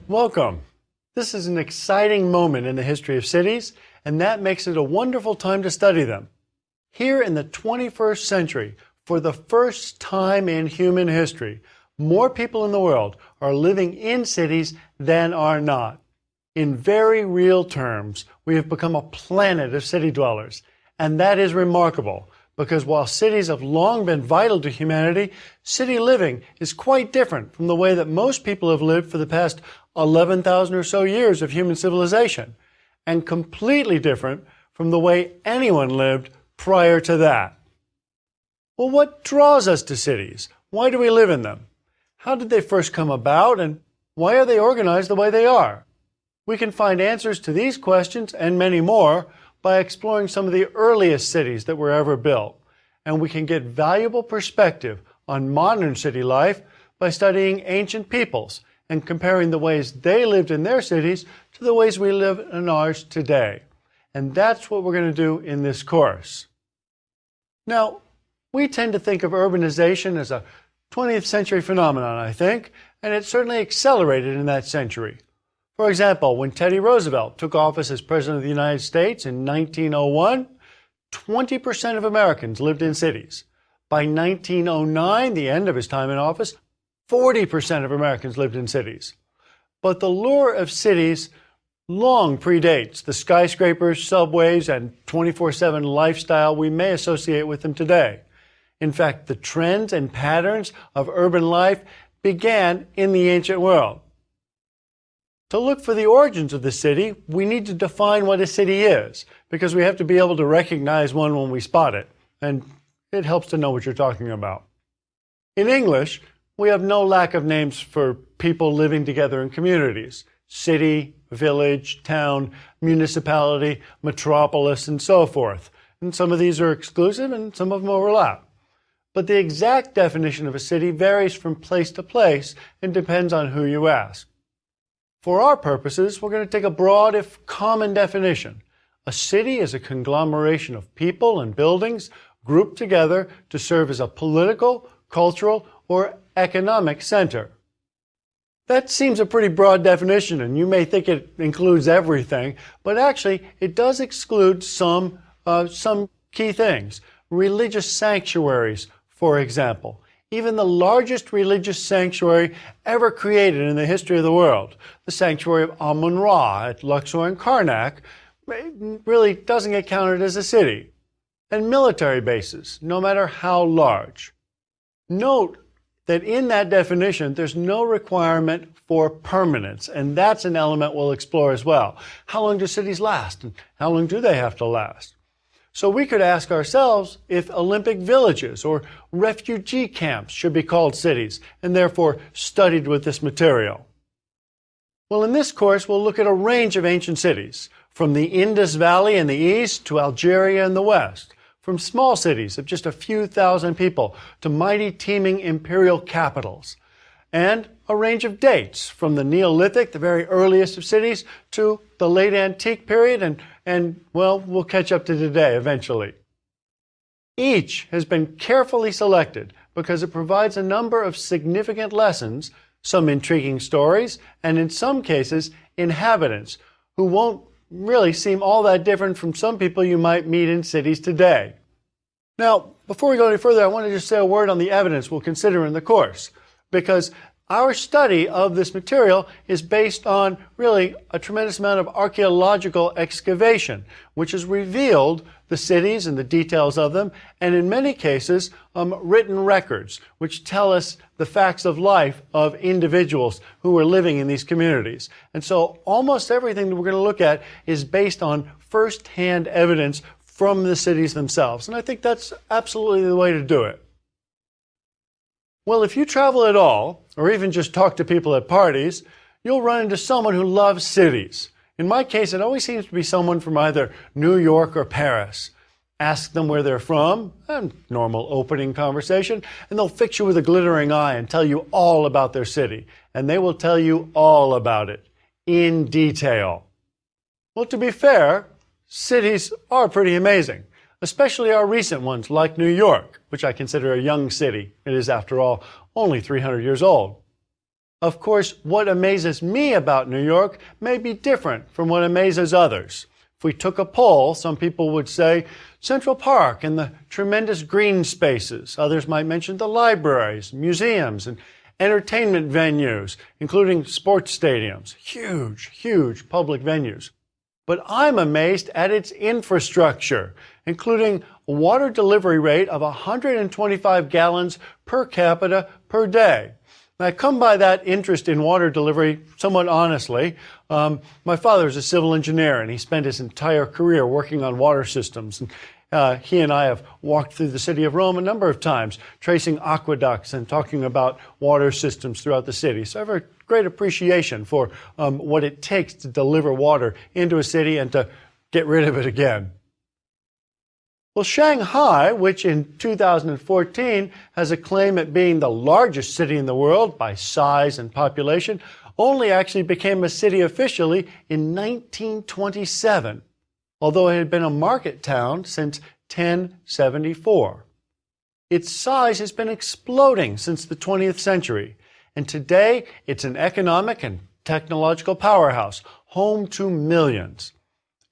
Welcome. This is an exciting moment in the history of cities, and that makes it a wonderful time to study them. Here in the 21st century, for the first time in human history, more people in the world are living in cities than are not. In very real terms, we have become a planet of city dwellers, and that is remarkable because while cities have long been vital to humanity, city living is quite different from the way that most people have lived for the past 11,000 or so years of human civilization, and completely different from the way anyone lived prior to that. Well, what draws us to cities? Why do we live in them? How did they first come about, and why are they organized the way they are? We can find answers to these questions and many more by exploring some of the earliest cities that were ever built. And we can get valuable perspective on modern city life by studying ancient peoples and comparing the ways they lived in their cities to the ways we live in ours today. And that's what we're going to do in this course. Now, we tend to think of urbanization as a 20th century phenomenon, I think, and it certainly accelerated in that century. For example, when Teddy Roosevelt took office as President of the United States in 1901, 20% of Americans lived in cities. By 1909, the end of his time in office, 40% of Americans lived in cities. But the lure of cities long predates the skyscrapers, subways, and 24/7 lifestyle we may associate with them today. In fact, the trends and patterns of urban life began in the ancient world. To look for the origins of the city, we need to define what a city is, because we have to be able to recognize one when we spot it, and it helps to know what you're talking about. In English, we have no lack of names for people living together in communities: city, village, town, municipality, metropolis, and so forth. And some of these are exclusive and some of them overlap. But the exact definition of a city varies from place to place and depends on who you ask. For our purposes, we're going to take a broad, if common, definition. A city is a conglomeration of people and buildings grouped together to serve as a political, cultural, or economic center. That seems a pretty broad definition, and you may think it includes everything, but actually it does exclude some key things. Religious sanctuaries, for example. Even the largest religious sanctuary ever created in the history of the world, the sanctuary of Amun-Ra at Luxor and Karnak, really doesn't get counted as a city. And military bases, no matter how large. Note that in that definition, there's no requirement for permanence, and that's an element we'll explore as well. How long do cities last, and how long do they have to last? So we could ask ourselves if Olympic villages or refugee camps should be called cities, and therefore studied with this material. Well, in this course, we'll look at a range of ancient cities, from the Indus Valley in the east to Algeria in the west, from small cities of just a few thousand people to mighty teeming imperial capitals, and a range of dates from the Neolithic, the very earliest of cities, to the late antique period, and well, we'll catch up to today eventually. Each has been carefully selected because it provides a number of significant lessons, some intriguing stories, and in some cases, inhabitants who won't really seem all that different from some people you might meet in cities today. Now, before we go any further, I want to just say a word on the evidence we'll consider in the course, because our study of this material is based on really a tremendous amount of archaeological excavation, which has revealed the cities and the details of them, and in many cases, written records, which tell us the facts of life of individuals who were living in these communities. And so almost everything that we're going to look at is based on first-hand evidence from the cities themselves. And I think that's absolutely the way to do it. Well, if you travel at all, or even just talk to people at parties, you'll run into someone who loves cities. In my case, it always seems to be someone from either New York or Paris. Ask them where they're from, a normal opening conversation, and they'll fix you with a glittering eye and tell you all about their city. And they will tell you all about it, in detail. Well, to be fair, cities are pretty amazing, especially our recent ones like New York, which I consider a young city. It is, after all, only 300 years old. Of course, what amazes me about New York may be different from what amazes others. If we took a poll, some people would say Central Park and the tremendous green spaces. Others might mention the libraries, museums, and entertainment venues, including sports stadiums. Huge, huge public venues. But I'm amazed at its infrastructure, including a water delivery rate of 125 gallons per capita per day. And I come by that interest in water delivery somewhat honestly. My father is a civil engineer, and he spent his entire career working on water systems. And he and I have walked through the city of Rome a number of times, tracing aqueducts and talking about water systems throughout the city. So I have a great appreciation for what it takes to deliver water into a city and to get rid of it again. Well, Shanghai, which in 2014 has a claim at being the largest city in the world by size and population, only actually became a city officially in 1927, although it had been a market town since 1074. Its size has been exploding since the 20th century, and today it's an economic and technological powerhouse, home to millions.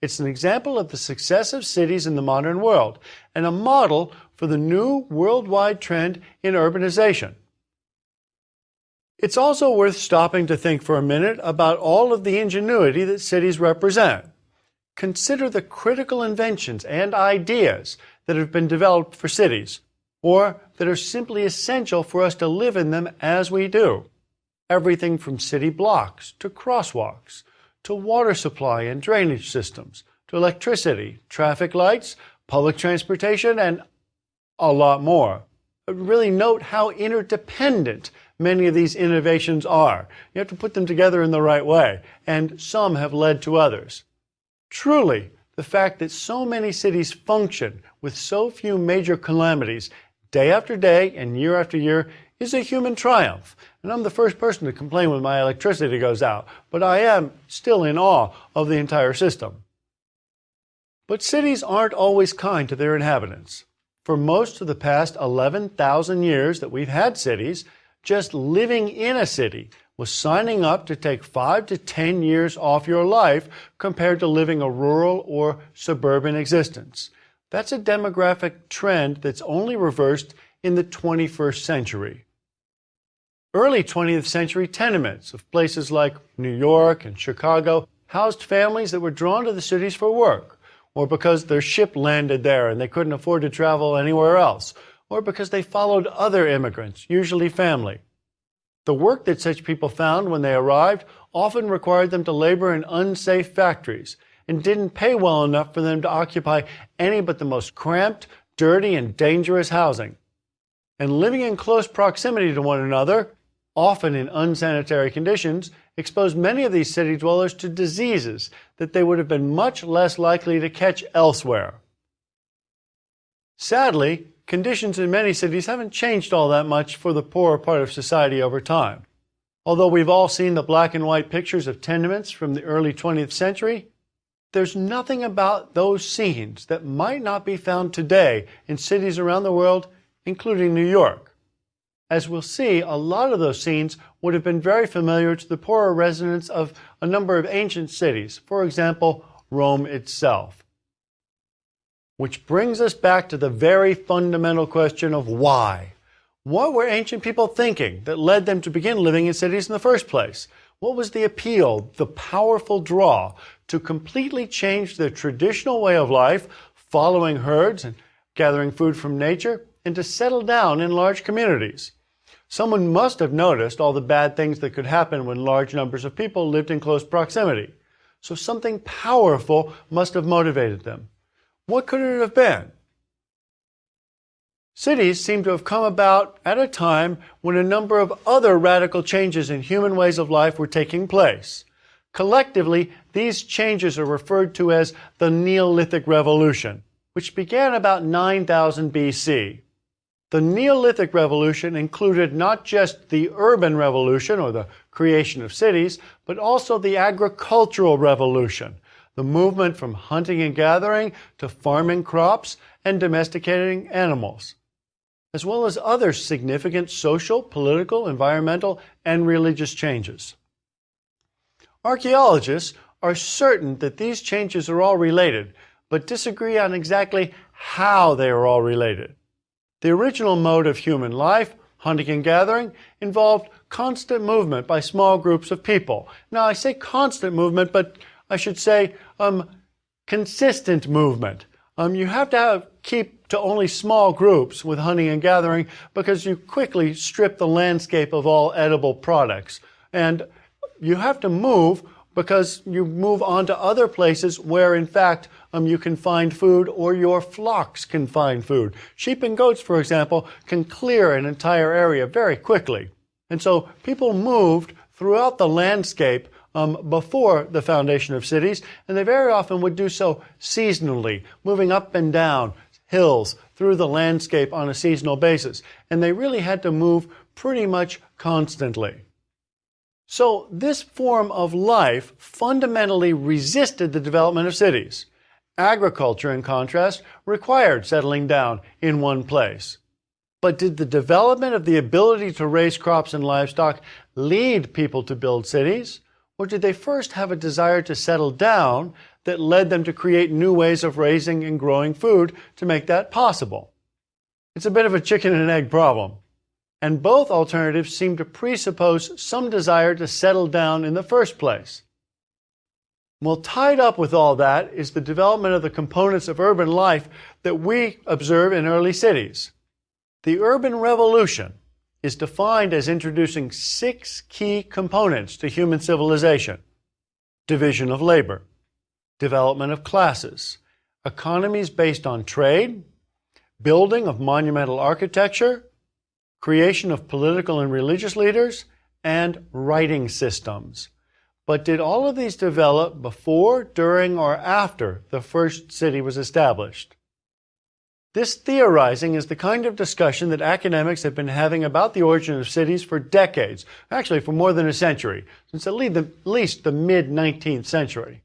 It's an example of the success of cities in the modern world and a model for the new worldwide trend in urbanization. It's also worth stopping to think for a minute about all of the ingenuity that cities represent. Consider the critical inventions and ideas that have been developed for cities, or that are simply essential for us to live in them as we do. Everything from city blocks to crosswalks, to water supply and drainage systems, to electricity, traffic lights, public transportation, and a lot more. But really note how interdependent many of these innovations are. You have to put them together in the right way, and some have led to others. Truly, the fact that so many cities function with so few major calamities day after day and year after year is a human triumph. And I'm the first person to complain when my electricity goes out, but I am still in awe of the entire system. But cities aren't always kind to their inhabitants. For most of the past 11,000 years that we've had cities, just living in a city was signing up to take 5 to 10 years off your life compared to living a rural or suburban existence. That's a demographic trend that's only reversed in the 21st century. Early 20th century tenements of places like New York and Chicago housed families that were drawn to the cities for work, or because their ship landed there and they couldn't afford to travel anywhere else, or because they followed other immigrants, usually family. The work that such people found when they arrived often required them to labor in unsafe factories and didn't pay well enough for them to occupy any but the most cramped, dirty, and dangerous housing. And living in close proximity to one another, often in unsanitary conditions, exposed many of these city dwellers to diseases that they would have been much less likely to catch elsewhere. Sadly, conditions in many cities haven't changed all that much for the poorer part of society over time. Although we've all seen the black and white pictures of tenements from the early 20th century, there's nothing about those scenes that might not be found today in cities around the world, including New York. As we'll see, a lot of those scenes would have been very familiar to the poorer residents of a number of ancient cities, for example, Rome itself. Which brings us back to the very fundamental question of why. What were ancient people thinking that led them to begin living in cities in the first place? What was the appeal, the powerful draw to completely change their traditional way of life, following herds and gathering food from nature, and to settle down in large communities? Someone must have noticed all the bad things that could happen when large numbers of people lived in close proximity. So something powerful must have motivated them. What could it have been? Cities seem to have come about at a time when a number of other radical changes in human ways of life were taking place. Collectively, these changes are referred to as the Neolithic Revolution, which began about 9000 BC. The Neolithic Revolution included not just the urban revolution, or the creation of cities, but also the agricultural revolution, the movement from hunting and gathering to farming crops and domesticating animals. as well as other significant social, political, environmental, and religious changes. Archaeologists are certain that these changes are all related, but disagree on exactly how they are all related. The original mode of human life, hunting and gathering, involved constant movement by small groups of people. Now, I say constant movement, but I should say consistent movement. You have to keep to only small groups with hunting and gathering because you quickly strip the landscape of all edible products. And you have to move because you move on to other places where, in fact, you can find food or your flocks can find food. Sheep and goats, for example, can clear an entire area very quickly. And so people moved throughout the landscape before the foundation of cities, and they very often would do so seasonally, moving up and down hills through the landscape on a seasonal basis. And they really had to move pretty much constantly. So this form of life fundamentally resisted the development of cities. Agriculture, in contrast, required settling down in one place. But did the development of the ability to raise crops and livestock lead people to build cities? Or did they first have a desire to settle down that led them to create new ways of raising and growing food to make that possible? It's a bit of a chicken and egg problem. And both alternatives seem to presuppose some desire to settle down in the first place. Well, tied up with all that is the development of the components of urban life that we observe in early cities. The urban revolution is defined as introducing 6 key components to human civilization: division of labor, development of classes, economies based on trade, building of monumental architecture, creation of political and religious leaders, and writing systems. But did all of these develop before, during, or after the first city was established? This theorizing is the kind of discussion that academics have been having about the origin of cities for decades, actually for more than a century, since at least the mid-19th century.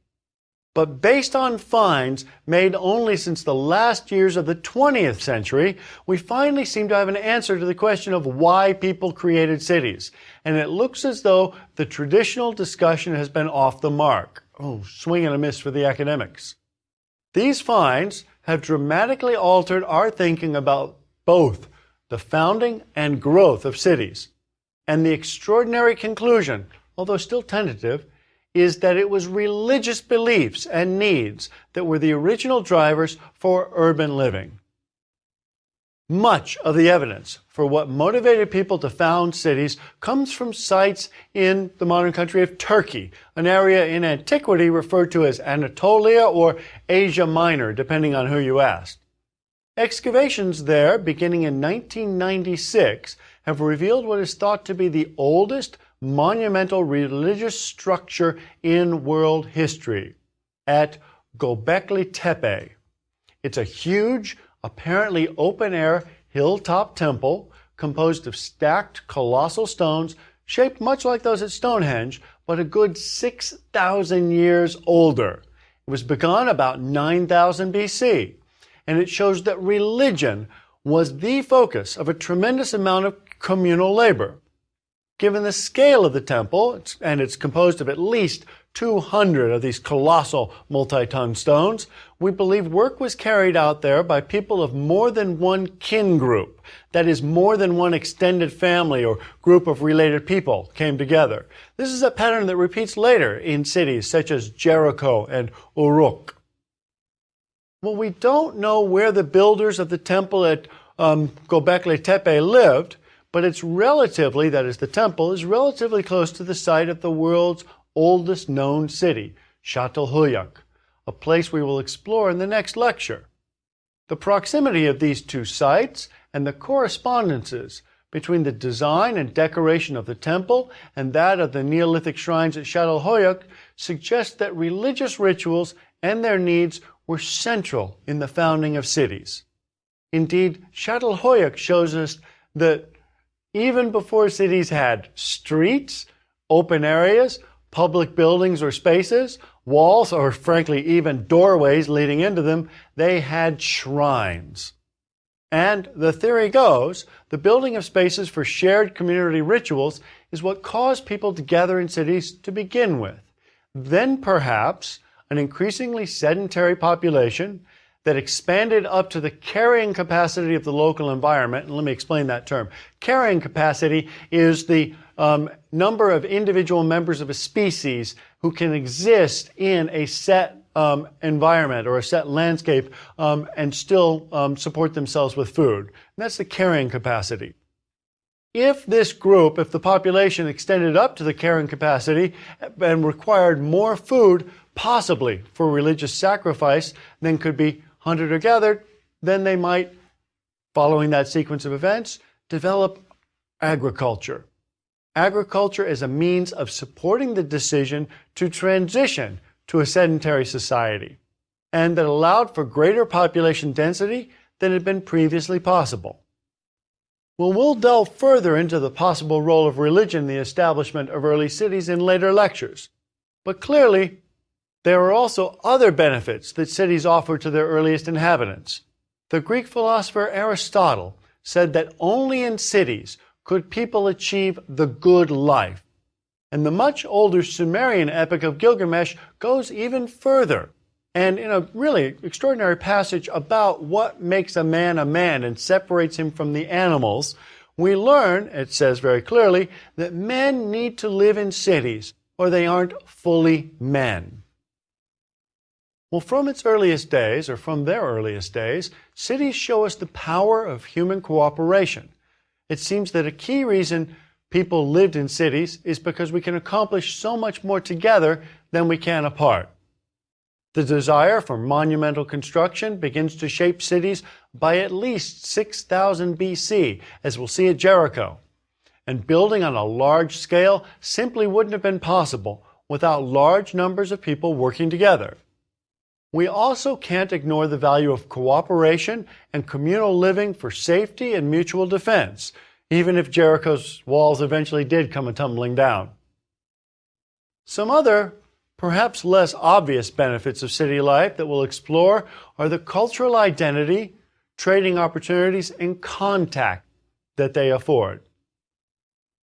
But based on finds made only since the last years of the 20th century, we finally seem to have an answer to the question of why people created cities. And it looks as though the traditional discussion has been off the mark. Oh, swing and a miss for the academics. These finds have dramatically altered our thinking about both the founding and growth of cities. And the extraordinary conclusion, although still tentative, is that it was religious beliefs and needs that were the original drivers for urban living. Much of the evidence for what motivated people to found cities comes from sites in the modern country of Turkey, an area in antiquity referred to as Anatolia or Asia Minor, depending on who you asked. Excavations there, beginning in 1996, have revealed what is thought to be the oldest monumental religious structure in world history at Göbekli Tepe. It's a huge, apparently open-air hilltop temple composed of stacked colossal stones shaped much like those at Stonehenge, but a good 6,000 years older. It was begun about 9,000 BC, and it shows that religion was the focus of a tremendous amount of communal labor. Given the scale of the temple, and it's composed of at least 200 of these colossal multi-ton stones, we believe work was carried out there by people of more than one kin group. That is, more than one extended family or group of related people came together. This is a pattern that repeats later in cities such as Jericho and Uruk. Well, we don't know where the builders of the temple at Göbekli Tepe lived, but it's relatively, that is, the temple is relatively close to the site of the world's oldest known city, Çatalhöyük, a place we will explore in the next lecture. The proximity of these two sites and the correspondences between the design and decoration of the temple and that of the Neolithic shrines at Çatalhöyük suggest that religious rituals and their needs were central in the founding of cities. Indeed, Çatalhöyük shows us that even before cities had streets, open areas, public buildings or spaces, walls, or frankly even doorways leading into them, they had shrines. And the theory goes, the building of spaces for shared community rituals is what caused people to gather in cities to begin with. Then perhaps an increasingly sedentary population that expanded up to the carrying capacity of the local environment. And let me explain that term. Carrying capacity is the number of individual members of a species who can exist in a set environment or a set landscape and still support themselves with food. And that's the carrying capacity. If this group, if the population extended up to the carrying capacity and required more food, possibly for religious sacrifice, than could be hunted or gathered, then they might, following that sequence of events, develop agriculture. Agriculture as a means of supporting the decision to transition to a sedentary society, and that allowed for greater population density than had been previously possible. Well, we'll delve further into the possible role of religion in the establishment of early cities in later lectures. But clearly, there are also other benefits that cities offer to their earliest inhabitants. The Greek philosopher Aristotle said that only in cities could people achieve the good life. And the much older Sumerian epic of Gilgamesh goes even further. And in a really extraordinary passage about what makes a man and separates him from the animals, we learn, it says very clearly, that men need to live in cities or they aren't fully men. Well, from its earliest days, or from their earliest days, cities show us the power of human cooperation. It seems that a key reason people lived in cities is because we can accomplish so much more together than we can apart. The desire for monumental construction begins to shape cities by at least 6000 BC, as we'll see at Jericho. And building on a large scale simply wouldn't have been possible without large numbers of people working together. We also can't ignore the value of cooperation and communal living for safety and mutual defense, even if Jericho's walls eventually did come tumbling down. Some other, perhaps less obvious benefits of city life that we'll explore are the cultural identity, trading opportunities, and contact that they afford.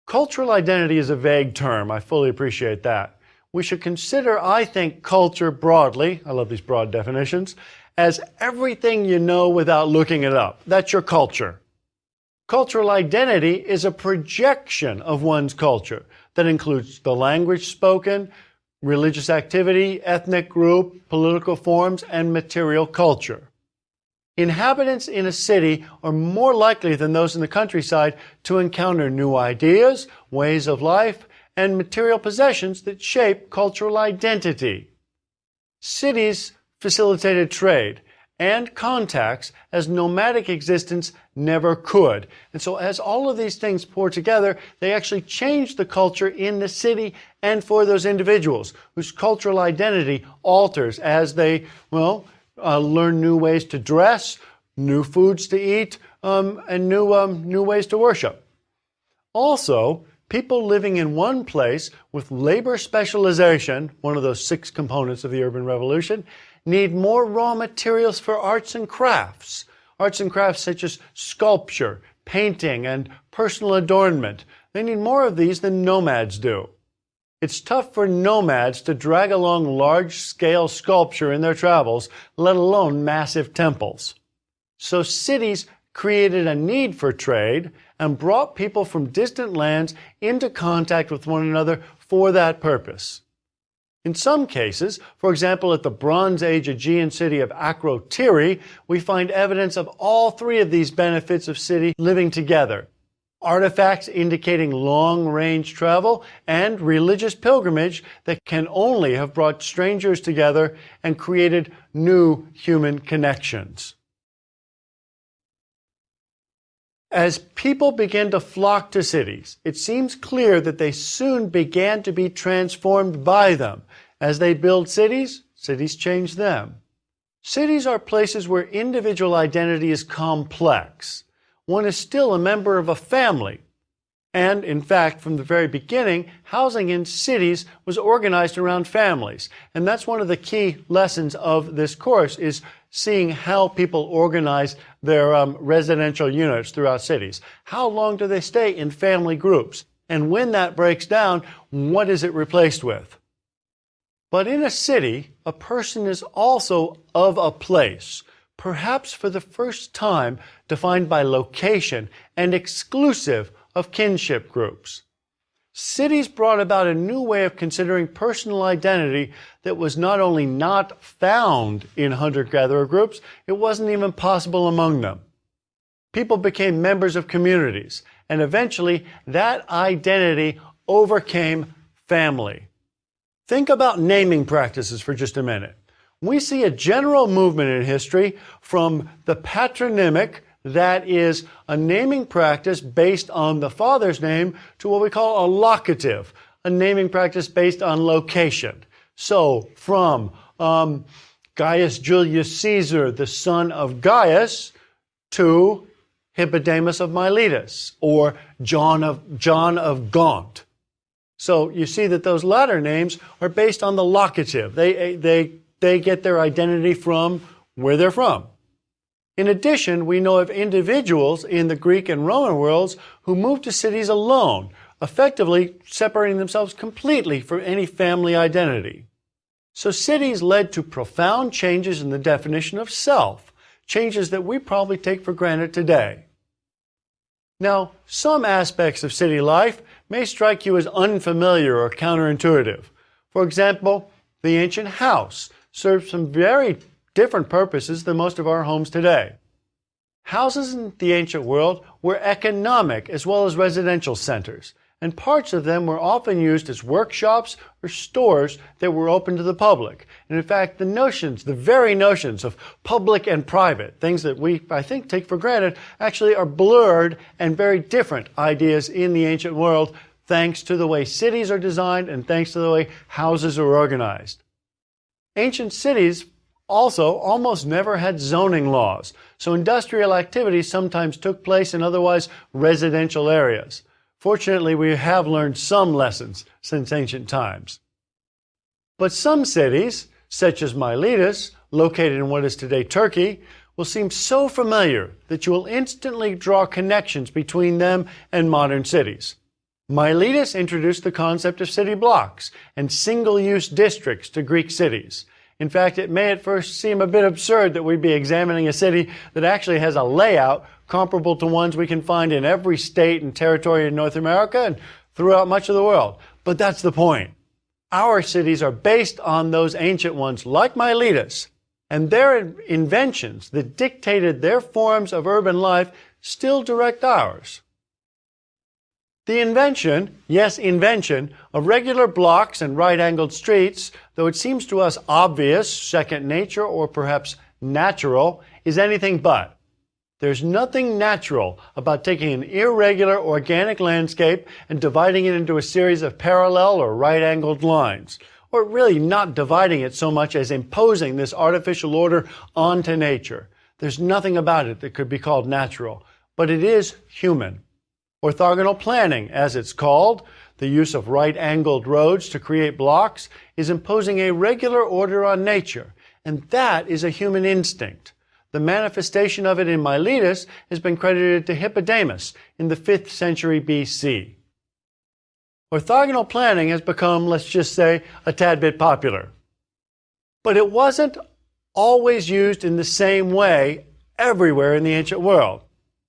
Cultural identity is a vague term. I fully appreciate that. We should consider, I think, culture broadly, I love these broad definitions, as everything you know without looking it up. That's your culture. Cultural identity is a projection of one's culture that includes the language spoken, religious activity, ethnic group, political forms, and material culture. Inhabitants in a city are more likely than those in the countryside to encounter new ideas, ways of life, and material possessions that shape cultural identity. Cities facilitated trade and contacts as nomadic existence never could. And so as all of these things pour together, they actually change the culture in the city and for those individuals whose cultural identity alters as they, learn new ways to dress, new foods to eat, and new ways to worship. Also, people living in one place with labor specialization, one of those 6 components of the urban revolution, need more raw materials for arts and crafts. Arts and crafts such as sculpture, painting, and personal adornment. They need more of these than nomads do. It's tough for nomads to drag along large-scale sculpture in their travels, let alone massive temples. So cities created a need for trade and brought people from distant lands into contact with one another for that purpose. In some cases, for example at the Bronze Age Aegean city of Akrotiri, we find evidence of all 3 of these benefits of city living together. Artifacts indicating long-range travel and religious pilgrimage that can only have brought strangers together and created new human connections. As people began to flock to cities, it seems clear that they soon began to be transformed by them. As they build cities, cities change them. Cities are places where individual identity is complex. One is still a member of a family, And in fact, from the very beginning, housing in cities was organized around families. And that's one of the key lessons of this course, is seeing how people organize their residential units throughout cities. How long do they stay in family groups? And when that breaks down, what is it replaced with? But in a city, a person is also of a place, perhaps for the first time defined by location and exclusive of kinship groups. Cities brought about a new way of considering personal identity that was not only not found in hunter-gatherer groups, it wasn't even possible among them. People became members of communities, and eventually that identity overcame family. Think about naming practices for just a minute. We see a general movement in history from the patronymic, that is a naming practice based on the father's name, to what we call a locative, a naming practice based on location. So from Gaius Julius Caesar, the son of Gaius, to Hippodamus of Miletus, or John of Gaunt. So you see that those latter names are based on the locative. They get their identity from where they're from. In addition, we know of individuals in the Greek and Roman worlds who moved to cities alone, effectively separating themselves completely from any family identity. So cities led to profound changes in the definition of self, changes that we probably take for granted today. Now, some aspects of city life may strike you as unfamiliar or counterintuitive. For example, the ancient house served some very different purposes than most of our homes today. Houses in the ancient world were economic as well as residential centers, and parts of them were often used as workshops or stores that were open to the public. And in fact, the very notions of public and private, things that we, I think, take for granted, actually are blurred and very different ideas in the ancient world, thanks to the way cities are designed and thanks to the way houses are organized. Ancient cities also almost never had zoning laws, so industrial activities sometimes took place in otherwise residential areas. Fortunately, we have learned some lessons since ancient times. But some cities, such as Miletus, located in what is today Turkey, will seem so familiar that you will instantly draw connections between them and modern cities. Miletus introduced the concept of city blocks and single-use districts to Greek cities. In fact, it may at first seem a bit absurd that we'd be examining a city that actually has a layout comparable to ones we can find in every state and territory in North America and throughout much of the world. But that's the point. Our cities are based on those ancient ones, like Miletus, and their inventions that dictated their forms of urban life still direct ours. The invention, yes, invention, of regular blocks and right-angled streets, though it seems to us obvious, second nature, or perhaps natural, is anything but. There's nothing natural about taking an irregular organic landscape and dividing it into a series of parallel or right-angled lines, or really not dividing it so much as imposing this artificial order onto nature. There's nothing about it that could be called natural, but it is human. Orthogonal planning, as it's called, the use of right-angled roads to create blocks, is imposing a regular order on nature, and that is a human instinct. The manifestation of it in Miletus has been credited to Hippodamus in the 5th century BC. Orthogonal planning has become, let's just say, a tad bit popular. But it wasn't always used in the same way everywhere in the ancient world.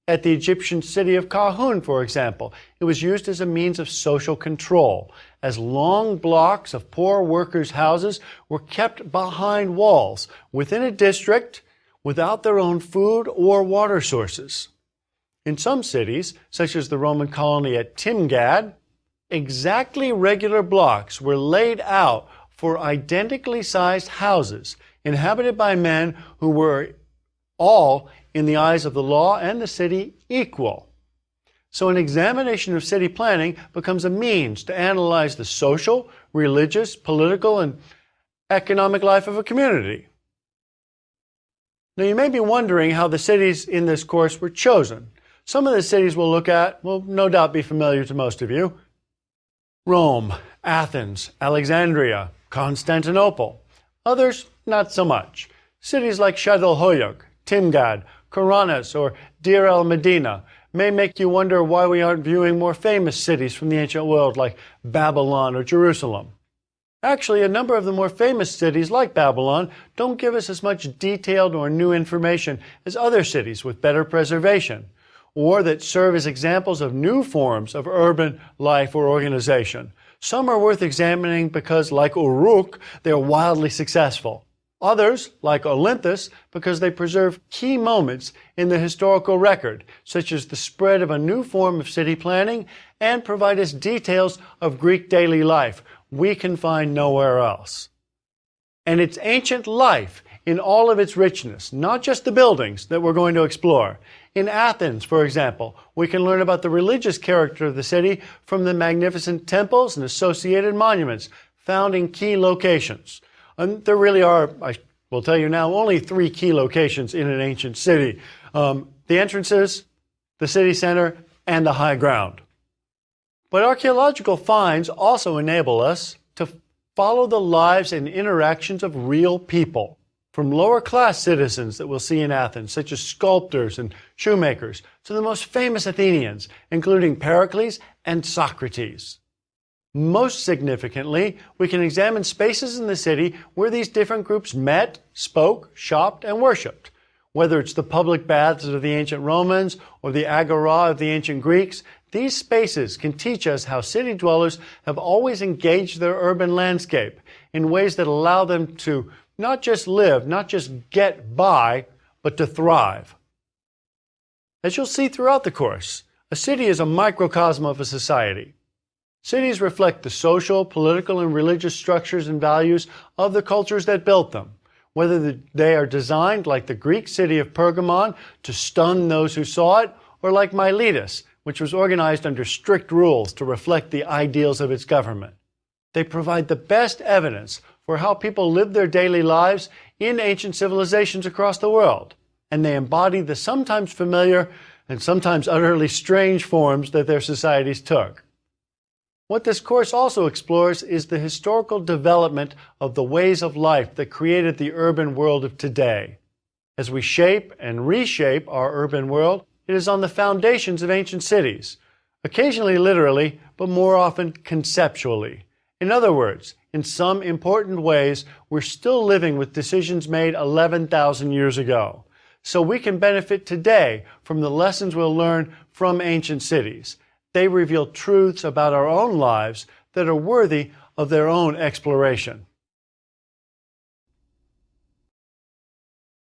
At the Egyptian city of Kahun, for example, it was used as a means of social control, as long blocks of poor workers' houses were kept behind walls within a district without their own food or water sources. In some cities, such as the Roman colony at Timgad, exactly regular blocks were laid out for identically sized houses inhabited by men who were all, in the eyes of the law and the city, equal. So an examination of city planning becomes a means to analyze the social, religious, political, and economic life of a community. Now you may be wondering how the cities in this course were chosen. Some of the cities we'll look at will no doubt be familiar to most of you. Rome, Athens, Alexandria, Constantinople. Others, not so much. Cities like Çatalhöyük, Timgad, Karanas, or Deir el-Medina may make you wonder why we aren't viewing more famous cities from the ancient world like Babylon or Jerusalem. Actually, a number of the more famous cities like Babylon don't give us as much detailed or new information as other cities with better preservation, or that serve as examples of new forms of urban life or organization. Some are worth examining because, like Uruk, they're wildly successful. Others, like Olynthus, because they preserve key moments in the historical record, such as the spread of a new form of city planning, and provide us details of Greek daily life we can find nowhere else. And it's ancient life in all of its richness, not just the buildings that we're going to explore. In Athens, for example, we can learn about the religious character of the city from the magnificent temples and associated monuments found in key locations. And there really are, I will tell you now, only 3 key locations in an ancient city. The entrances, the city center, and the high ground. But archaeological finds also enable us to follow the lives and interactions of real people, from lower-class citizens that we'll see in Athens, such as sculptors and shoemakers, to the most famous Athenians, including Pericles and Socrates. Most significantly, we can examine spaces in the city where these different groups met, spoke, shopped, and worshipped. Whether it's the public baths of the ancient Romans or the agora of the ancient Greeks, these spaces can teach us how city dwellers have always engaged their urban landscape in ways that allow them to not just live, not just get by, but to thrive. As you'll see throughout the course, a city is a microcosm of a society. Cities reflect the social, political, and religious structures and values of the cultures that built them, whether they are designed like the Greek city of Pergamon to stun those who saw it, or like Miletus, which was organized under strict rules to reflect the ideals of its government. They provide the best evidence for how people lived their daily lives in ancient civilizations across the world, and they embody the sometimes familiar and sometimes utterly strange forms that their societies took. What this course also explores is the historical development of the ways of life that created the urban world of today. As we shape and reshape our urban world, it is on the foundations of ancient cities, occasionally literally, but more often conceptually. In other words, in some important ways, we're still living with decisions made 11,000 years ago. So we can benefit today from the lessons we'll learn from ancient cities. They reveal truths about our own lives that are worthy of their own exploration.